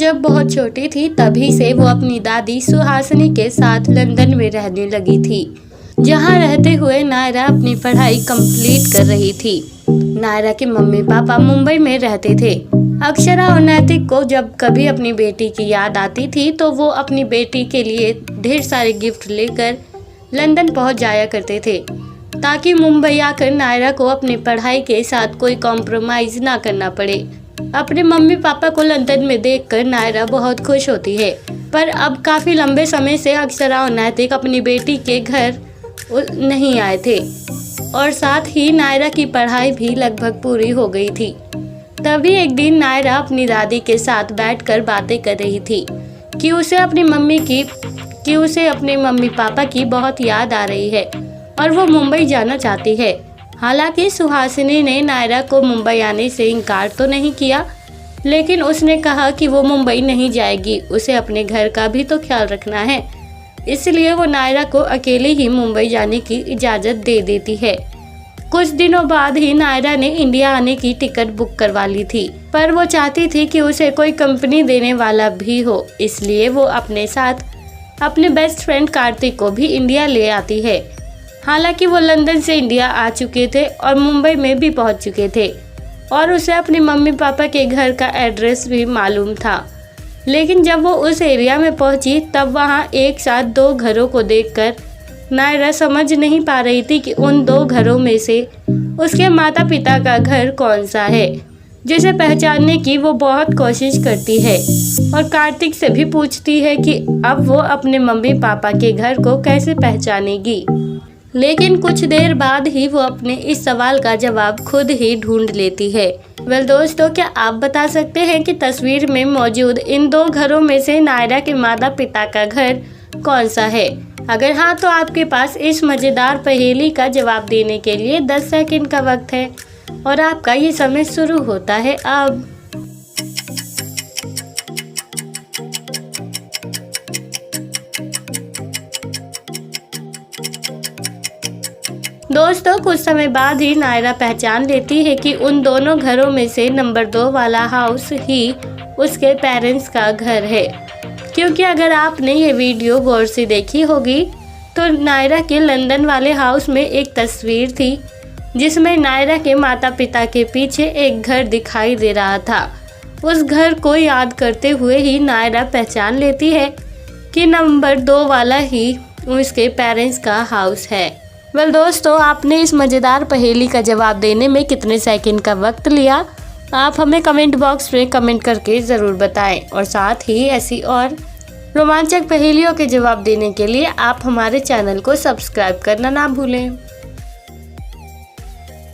जब बहुत छोटी थी तभी से वो अपनी दादी सुहासिनी के साथ लंदन में रहने लगी थी, जहाँ रहते हुए नायरा अपनी पढ़ाई कंप्लीट कर रही थी। नायरा के मम्मी पापा मुंबई में रहते थे। अक्षरा और नैतिक को जब कभी अपनी बेटी की याद आती थी तो वो अपनी बेटी के लिए ढेर सारे गिफ्ट लेकर लंदन पहुंच जाया करते थे, ताकि मुंबई आकर नायरा को अपनी पढ़ाई के साथ कोई कॉम्प्रोमाइज ना करना पड़े। अपने मम्मी पापा को लंदन में देखकर नायरा बहुत खुश होती है, पर अब काफ़ी लंबे समय से अक्षरा और नैतिक अपनी बेटी के घर नहीं आए थे और साथ ही नायरा की पढ़ाई भी लगभग पूरी हो गई थी। तभी एक दिन नायरा अपनी दादी के साथ बैठकर बातें कर रही थी कि उसे अपनी मम्मी पापा की बहुत याद आ रही है और वो मुंबई जाना चाहती है। हालांकि सुहासिनी ने नायरा को मुंबई आने से इनकार तो नहीं किया, लेकिन उसने कहा कि वो मुंबई नहीं जाएगी, उसे अपने घर का भी तो ख्याल रखना है। इसलिए वो नायरा को अकेले ही मुंबई जाने की इजाज़त दे देती है। कुछ दिनों बाद ही नायरा ने इंडिया आने की टिकट बुक करवा ली थी, पर वो चाहती थी कि उसे कोई कंपनी देने वाला भी हो, इसलिए वो अपने साथ अपने बेस्ट फ्रेंड कार्तिक को भी इंडिया ले आती है। हालांकि वो लंदन से इंडिया आ चुके थे और मुंबई में भी पहुंच चुके थे और उसे अपने मम्मी पापा के घर का एड्रेस भी मालूम था, लेकिन जब वो उस एरिया में पहुंची तब वहां एक साथ दो घरों को देखकर नायरा समझ नहीं पा रही थी कि उन दो घरों में से उसके माता पिता का घर कौन सा है, जिसे पहचानने की वो बहुत कोशिश करती है और कार्तिक से भी पूछती है कि अब वो अपने मम्मी पापा के घर को कैसे पहचानेगी। लेकिन कुछ देर बाद ही वो अपने इस सवाल का जवाब खुद ही ढूंढ लेती है। दोस्तों, क्या आप बता सकते हैं कि तस्वीर में मौजूद इन दो घरों में से नायरा के माता पिता का घर कौन सा है? अगर हाँ, तो आपके पास इस मज़ेदार पहेली का जवाब देने के लिए 10 सेकंड का वक्त है और आपका ये समय शुरू होता है अब। दोस्तों, कुछ समय बाद ही नायरा पहचान लेती है कि उन दोनों घरों में से नंबर 2 वाला हाउस ही उसके पेरेंट्स का घर है, क्योंकि अगर आपने ये वीडियो गौर से देखी होगी तो नायरा के लंदन वाले हाउस में एक तस्वीर थी जिसमें नायरा के माता पिता के पीछे एक घर दिखाई दे रहा था। उस घर को याद करते हुए ही नायरा पहचान लेती है कि नंबर 2 वाला ही उसके पेरेंट्स का हाउस है। दोस्तों, आपने इस मज़ेदार पहेली का जवाब देने में कितने सेकंड का वक्त लिया? आप हमें कमेंट बॉक्स में कमेंट करके ज़रूर बताएं और साथ ही ऐसी और रोमांचक पहेलियों के जवाब देने के लिए आप हमारे चैनल को सब्सक्राइब करना ना भूलें।